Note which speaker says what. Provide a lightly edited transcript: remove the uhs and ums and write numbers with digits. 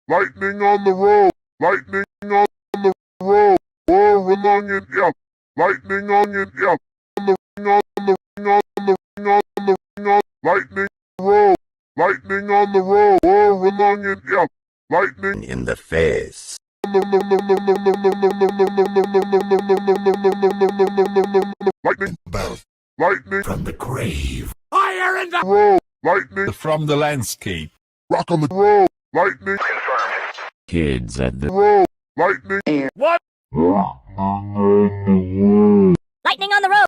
Speaker 1: Lightning on the road. Lightning on the road. Or along in F. Lightning on in F. On the ring on the ring on the ring on the ring on. Lightning road. Lightning on the road. Or along in F. Lightning
Speaker 2: in the face.
Speaker 1: Lightning
Speaker 2: Both
Speaker 1: lightning
Speaker 2: from the grave.
Speaker 3: Fire in the
Speaker 1: road. Lightning
Speaker 3: from the landscape.
Speaker 1: rock on the road. Lightning
Speaker 4: Kids at the
Speaker 1: road. Lightning
Speaker 3: What?
Speaker 5: Lightning on the road.